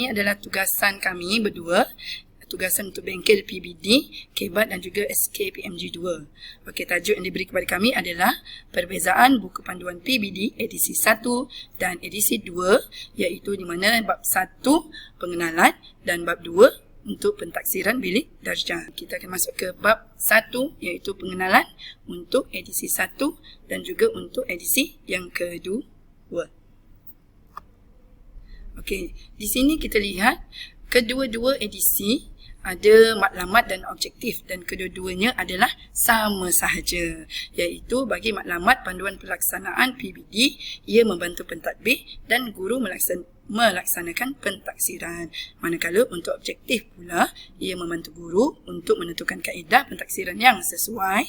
ini adalah tugasan kami berdua. Tugasan untuk bengkel PBD, KBAT dan juga SKPMG 2. Okey, tajuk yang diberi kepada kami adalah perbezaan buku panduan PBD edisi 1 dan edisi 2, iaitu di mana bab 1 pengenalan dan bab 2 untuk pentaksiran bilik darjah. Kita akan masuk ke bab 1 iaitu pengenalan untuk edisi 1 dan juga untuk edisi yang kedua. Okey, di sini kita lihat kedua-dua edisi ada matlamat dan objektif dan kedua-duanya adalah sama sahaja, iaitu bagi matlamat panduan pelaksanaan PBD, ia membantu pentadbir dan guru melaksanakan pentaksiran. Manakala untuk objektif pula, ia membantu guru untuk menentukan kaedah pentaksiran yang sesuai,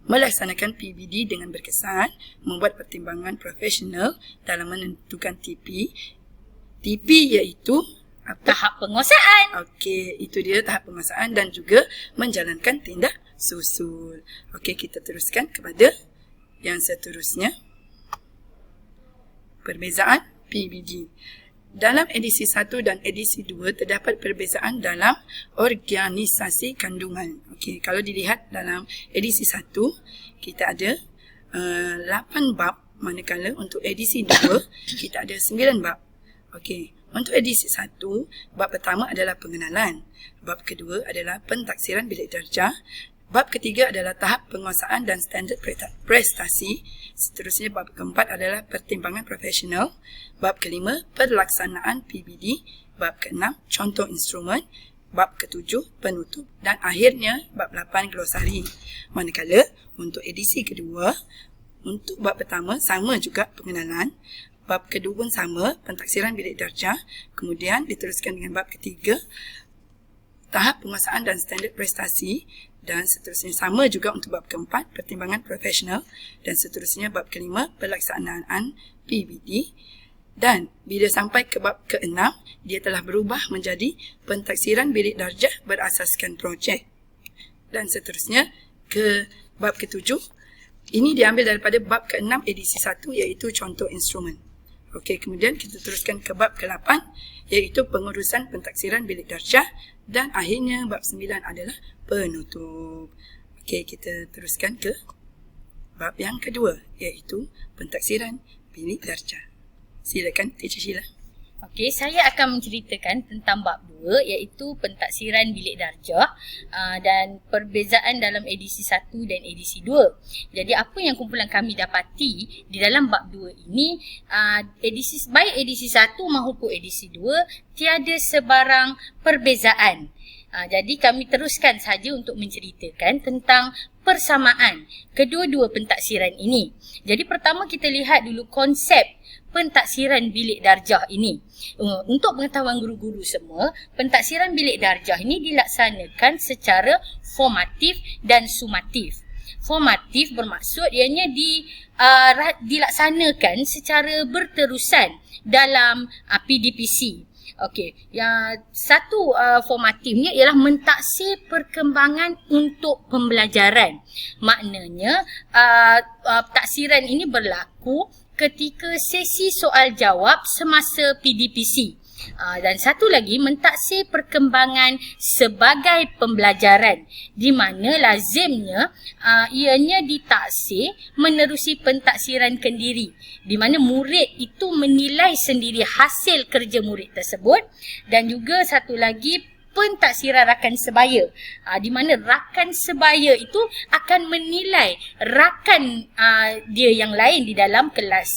melaksanakan PBD dengan berkesan, membuat pertimbangan profesional dalam menentukan TP. TP iaitu tahap penguasaan. Okey, itu dia tahap penguasaan dan juga menjalankan tindak susul. Okey, kita teruskan kepada yang seterusnya. Perbezaan PBD. Dalam edisi 1 dan edisi 2 terdapat perbezaan dalam organisasi kandungan. Okey, kalau dilihat dalam edisi 1, kita ada 8 bab, manakala untuk edisi 2 kita ada 9 bab. Okey, untuk edisi 1, bab pertama adalah pengenalan. Bab kedua adalah pentaksiran bilik darjah. Bab ketiga adalah tahap penguasaan dan standard prestasi. Seterusnya bab keempat adalah pertimbangan profesional. Bab kelima, pelaksanaan PBD. Bab keenam, contoh instrumen. Bab ketujuh, penutup. Dan akhirnya, bab 8, glosari. Manakala, untuk edisi kedua, untuk bab pertama sama juga pengenalan. Bab kedua pun sama, pentaksiran bilik darjah. Kemudian diteruskan dengan bab ketiga, tahap penguasaan dan standard prestasi. Dan seterusnya sama juga untuk bab keempat, pertimbangan profesional. Dan seterusnya bab kelima, pelaksanaan PBD. Dan bila sampai ke bab keenam, dia telah berubah menjadi pentaksiran bilik darjah berasaskan projek. Dan seterusnya ke bab ketujuh, ini diambil daripada bab ke-6 edisi 1 iaitu contoh instrumen. Okey, kemudian kita teruskan ke bab ke-8 iaitu pengurusan pentaksiran bilik darjah dan akhirnya bab 9 adalah penutup. Okey, kita teruskan ke bab yang kedua iaitu pentaksiran bilik darjah. Silakan Teacher Sheila. Okey, saya akan menceritakan tentang bab 2 iaitu pentaksiran bilik darjah dan perbezaan dalam edisi 1 dan edisi 2. Jadi apa yang kumpulan kami dapati di dalam bab 2 ini, baik edisi 1 maupun edisi 2 tiada sebarang perbezaan. Jadi kami teruskan saja untuk menceritakan tentang persamaan kedua-dua pentaksiran ini. Jadi pertama kita lihat dulu konsep pentaksiran bilik darjah ini. Untuk pengetahuan guru-guru semua, pentaksiran bilik darjah ini dilaksanakan secara formatif dan sumatif. Formatif bermaksud ianya dilaksanakan secara berterusan dalam PDPC. Okey, yang satu formatifnya ialah mentaksir perkembangan untuk pembelajaran. Maknanya taksiran ini berlaku ketika sesi soal jawab semasa PDPC. Dan satu lagi, mentaksir perkembangan sebagai pembelajaran, di mana lazimnya ianya ditaksir menerusi pentaksiran kendiri, di mana murid itu menilai sendiri hasil kerja murid tersebut. Dan juga satu lagi, pentaksiran rakan sebaya, di mana rakan sebaya itu akan menilai rakan dia yang lain di dalam kelas.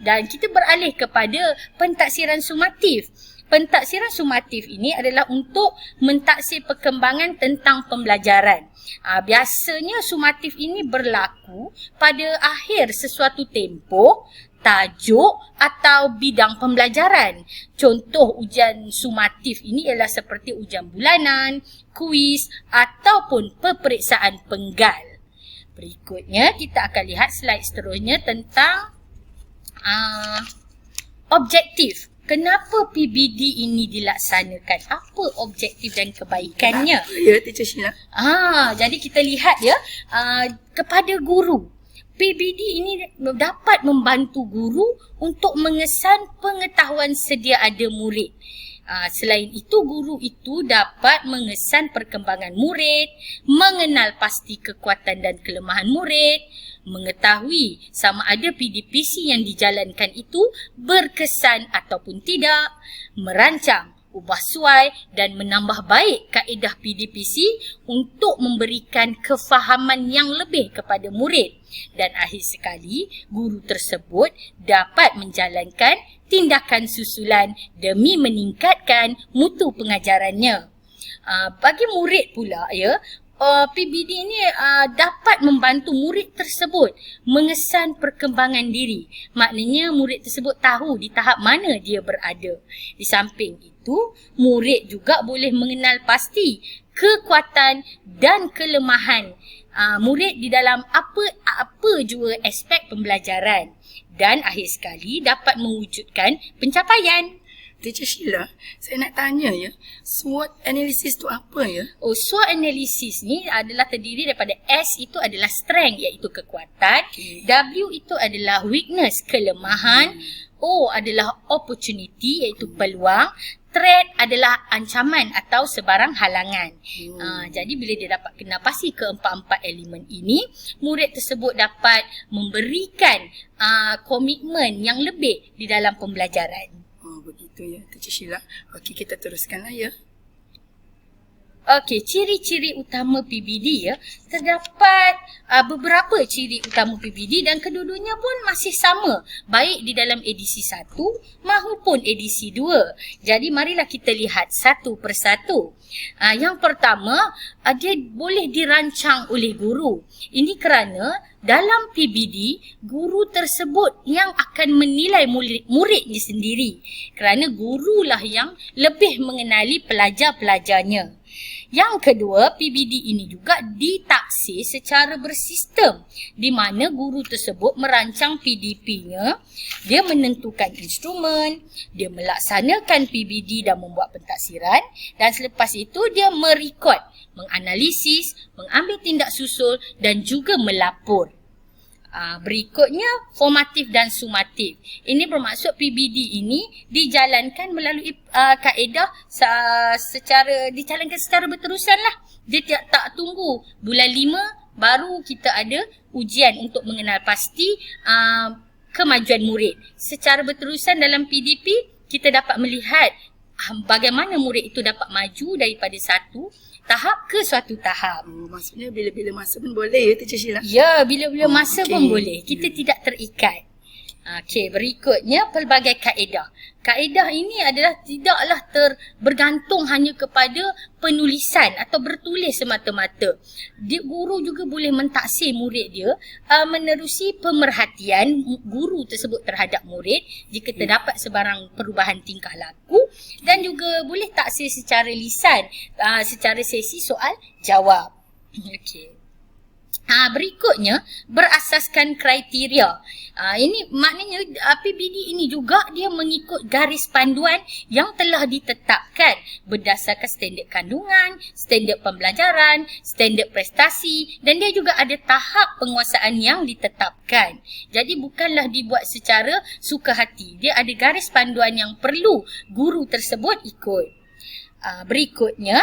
Dan kita beralih kepada pentaksiran sumatif. Pentaksiran sumatif ini adalah untuk mentaksir perkembangan tentang pembelajaran. Biasanya sumatif ini berlaku pada akhir sesuatu tempoh, tajuk atau bidang pembelajaran. Contoh ujian sumatif ini ialah seperti ujian bulanan, kuis ataupun peperiksaan penggal. Berikutnya kita akan lihat slide seterusnya tentang objektif. Kenapa PBD ini dilaksanakan? Apa objektif dan kebaikannya? Ya, Teacher Sheila. Jadi kita lihat ya, kepada guru. PBD ini dapat membantu guru untuk mengesan pengetahuan sedia ada murid. Selain itu, guru itu dapat mengesan perkembangan murid, mengenal pasti kekuatan dan kelemahan murid, mengetahui sama ada PDPC yang dijalankan itu berkesan ataupun tidak, merancang, ubah suai dan menambah baik kaedah PDPC untuk memberikan kefahaman yang lebih kepada murid. Dan akhir sekali, guru tersebut dapat menjalankan tindakan susulan demi meningkatkan mutu pengajarannya. Bagi murid pula, PBD ini dapat membantu murid tersebut mengesan perkembangan diri. Maknanya murid tersebut tahu di tahap mana dia berada. Di samping itu, murid juga boleh mengenal pasti kekuatan dan kelemahan murid di dalam apa jua aspek pembelajaran. Dan akhir sekali dapat mewujudkan pencapaian. Teacher Sheila, saya nak tanya SWOT analysis tu apa SWOT analysis ni adalah terdiri daripada S itu adalah strength iaitu kekuatan, W itu adalah weakness kelemahan, O adalah opportunity iaitu peluang, threat adalah ancaman atau sebarang halangan. Jadi bila dia dapat kenal pasti keempat-empat elemen ini, murid tersebut dapat memberikan komitmen yang lebih di dalam pembelajaran. Begitu Teacher Sheila. Okey, kita teruskanlah Okey, ciri-ciri utama PBD terdapat beberapa ciri utama PBD dan kedua-duanya pun masih sama baik di dalam edisi 1 maupun edisi 2. Jadi marilah kita lihat satu persatu. Yang pertama, dia boleh dirancang oleh guru. Ini kerana dalam PBD, guru tersebut yang akan menilai muridnya sendiri. Kerana gurulah yang lebih mengenali pelajar-pelajarnya. Yang kedua, PBD ini juga ditaksir secara bersistem di mana guru tersebut merancang PDP-nya, dia menentukan instrumen, dia melaksanakan PBD dan membuat pentaksiran dan selepas itu dia merekod, menganalisis, mengambil tindak susul dan juga melapor. Berikutnya, formatif dan sumatif. Ini bermaksud PBD ini dijalankan melalui kaedah dijalankan secara berterusan lah. Dia tak tunggu bulan 5 baru kita ada ujian untuk mengenal pasti kemajuan murid. Secara berterusan dalam PDP, kita dapat melihat bagaimana murid itu dapat maju daripada satu tahap ke suatu tahap. Maksudnya bila-bila masa pun boleh Teacher Sheila? Ya, bila-bila masa pun boleh. Kita tidak terikat. Okey, berikutnya pelbagai kaedah. Kaedah ini adalah tidaklah bergantung hanya kepada penulisan atau bertulis semata-mata. Guru juga boleh mentaksir murid dia menerusi pemerhatian guru tersebut terhadap murid jika terdapat sebarang perubahan tingkah laku dan juga boleh taksir secara lisan, secara sesi soal jawab. Okey. Berikutnya, berasaskan kriteria. Ini maknanya PBD ini juga dia mengikut garis panduan yang telah ditetapkan berdasarkan standard kandungan, standard pembelajaran, standard prestasi dan dia juga ada tahap penguasaan yang ditetapkan. Jadi bukanlah dibuat secara suka hati. Dia ada garis panduan yang perlu guru tersebut ikut. Berikutnya,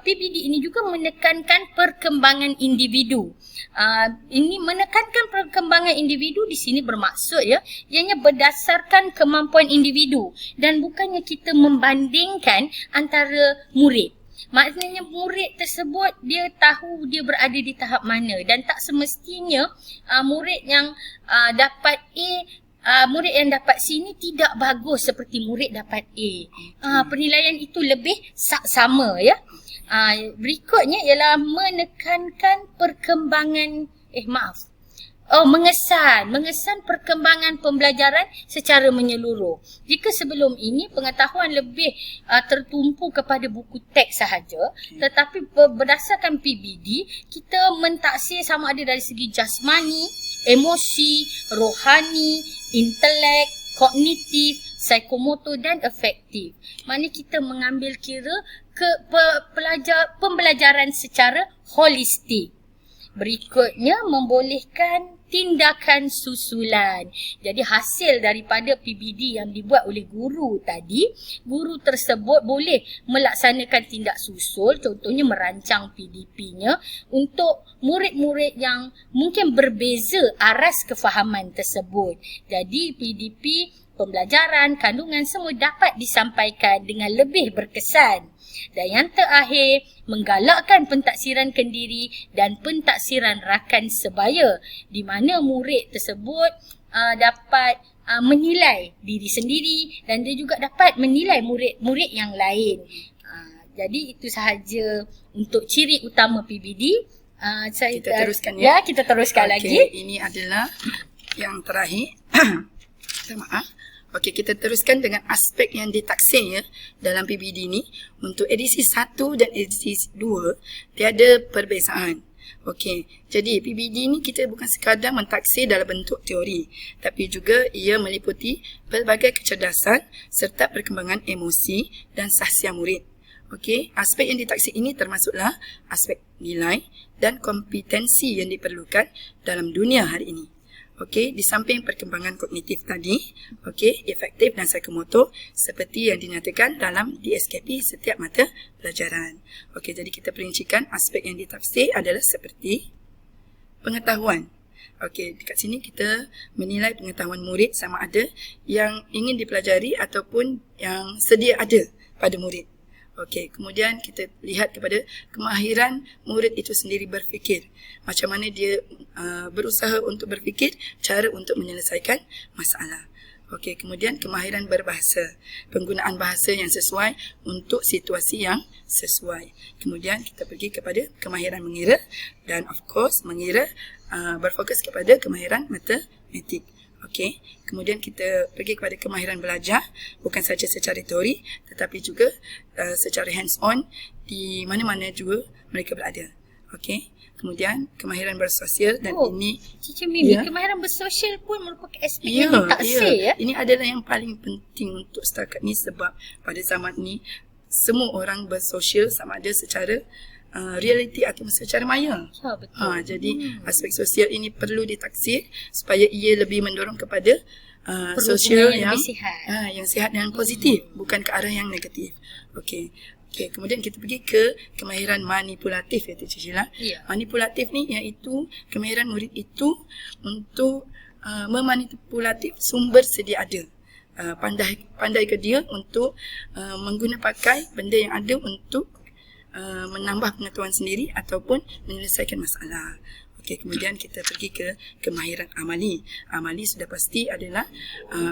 PBD ini juga menekankan perkembangan individu. Ini menekankan perkembangan individu di sini bermaksud ianya berdasarkan kemampuan individu dan bukannya kita membandingkan antara murid. Maknanya murid tersebut dia tahu dia berada di tahap mana dan tak semestinya murid yang dapat murid yang dapat C ni tidak bagus seperti murid dapat A. Penilaian itu lebih sama berikutnya ialah menekankan perkembangan mengesan perkembangan pembelajaran secara menyeluruh. Jika sebelum ini pengetahuan lebih tertumpu kepada buku teks sahaja, tetapi berdasarkan PBD kita mentaksir sama ada dari segi jasmani, emosi, rohani, intelek, kognitif, psikomotor dan afektif. Maknanya kita mengambil kira pembelajaran secara holistik. Berikutnya, membolehkan tindakan susulan. Jadi hasil daripada PBD yang dibuat oleh guru tadi, guru tersebut boleh melaksanakan tindak susul, contohnya merancang PDP-nya untuk murid-murid yang mungkin berbeza aras kefahaman tersebut. Jadi PDP, pembelajaran, kandungan semua dapat disampaikan dengan lebih berkesan. Dan yang terakhir, menggalakkan pentaksiran kendiri dan pentaksiran rakan sebaya, di mana murid tersebut dapat menilai diri sendiri dan dia juga dapat menilai murid-murid yang lain. Jadi itu sahaja untuk ciri utama PBD. Kita teruskan ya. Kita teruskan lagi. Ini adalah yang terakhir. Minta maaf. Okey, kita teruskan dengan aspek yang ditaksir ya dalam PBD ni. Untuk edisi 1 dan edisi 2 tiada perbezaan. Okey, jadi PBD ni kita bukan sekadar mentaksir dalam bentuk teori, tapi juga ia meliputi pelbagai kecerdasan serta perkembangan emosi dan sahsia murid. Okey, aspek yang ditaksir ini termasuklah aspek nilai dan kompetensi yang diperlukan dalam dunia hari ini. Okey, di samping perkembangan kognitif tadi, okey, efektif dan psikomotor seperti yang dinyatakan dalam DSKP setiap mata pelajaran. Okey, jadi kita perincikan aspek yang ditafsir adalah seperti pengetahuan. Okey, dekat sini kita menilai pengetahuan murid sama ada yang ingin dipelajari ataupun yang sedia ada pada murid. Okey, kemudian kita lihat kepada kemahiran murid itu sendiri berfikir. Macam mana dia berusaha untuk berfikir, cara untuk menyelesaikan masalah. Okey, kemudian kemahiran berbahasa. Penggunaan bahasa yang sesuai untuk situasi yang sesuai. Kemudian kita pergi kepada kemahiran mengira dan of course mengira berfokus kepada kemahiran matematik. Okey, kemudian kita pergi kepada kemahiran belajar, bukan saja secara teori tetapi juga secara hands on di mana-mana juga mereka berada. Okey, kemudian kemahiran bersosial dan ini Cici Mimi, kemahiran bersosial pun merupakan aspek yang ditaksir ya. Ini adalah yang paling penting untuk setakat ni sebab pada zaman ni semua orang bersosial sama ada secara realiti atau secara maya. Betul. Jadi aspek sosial ini perlu ditaksir supaya ia lebih mendorong kepada sosial yang sihat dan positif, bukan ke arah yang negatif. Okey. Okey, kemudian kita pergi ke kemahiran manipulatif ya Teacher Sheila. Manipulatif ni iaitu kemahiran murid itu untuk memanipulatif sumber sedia ada. Pandai ke dia untuk mengguna pakai benda yang ada untuk menambah pengetahuan sendiri ataupun menyelesaikan masalah. Okey, kemudian kita pergi ke kemahiran amali. Amali sudah pasti adalah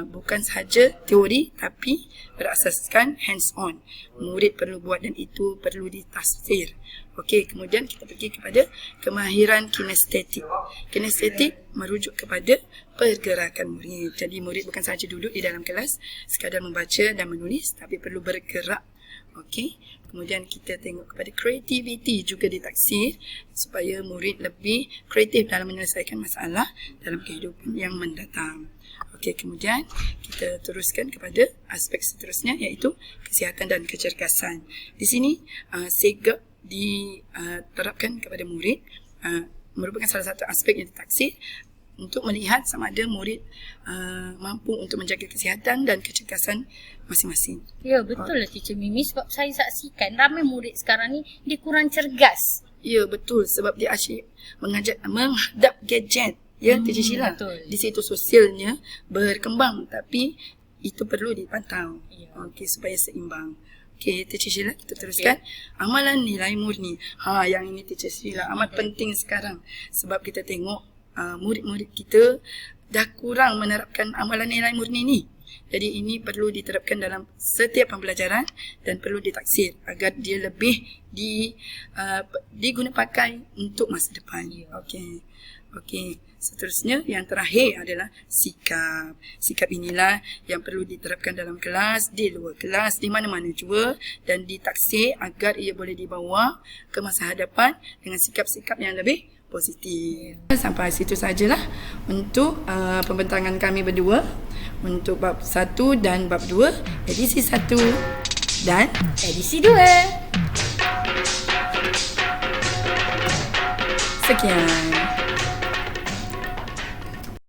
bukan sahaja teori tapi berasaskan hands on. Murid perlu buat dan itu perlu ditafsir. Okey, kemudian kita pergi kepada kemahiran kinestetik. Kinestetik merujuk kepada pergerakan murid. Jadi murid bukan sahaja duduk di dalam kelas sekadar membaca dan menulis tapi perlu bergerak. Okey, kemudian kita tengok kepada kreativiti juga ditaksir supaya murid lebih kreatif dalam menyelesaikan masalah dalam kehidupan yang mendatang. Okey, kemudian kita teruskan kepada aspek seterusnya iaitu kesihatan dan kecergasan. Di sini SEGAP diterapkan kepada murid merupakan salah satu aspek yang ditaksir untuk melihat sama ada murid mampu untuk menjaga kesihatan dan kecergasan masing-masing. Ya, betul lah Teacher Mimi, sebab saya saksikan ramai murid sekarang ni dia kurang cergas. Ya, betul, sebab dia asyik menghadap gadget. Ya, Teacher Sheila. Di situ sosialnya berkembang tapi itu perlu dipantau. Okey, supaya seimbang. Okey, Teacher Sheila, kita teruskan. Amalan nilai murni. Yang ini Teacher Sheila amat penting sekarang sebab kita tengok murid-murid kita dah kurang menerapkan amalan nilai murni ni. Jadi ini perlu diterapkan dalam setiap pembelajaran dan perlu ditaksir agar dia lebih diguna pakai untuk masa depan. Okey. Seterusnya yang terakhir adalah sikap. Sikap inilah yang perlu diterapkan dalam kelas, di luar kelas, di mana-mana juga dan ditaksir agar ia boleh dibawa ke masa hadapan dengan sikap-sikap yang lebih positif. Sampai situ sajalah untuk pembentangan kami berdua untuk bab 1 dan bab 2, edisi 1 dan edisi 2. Sekian.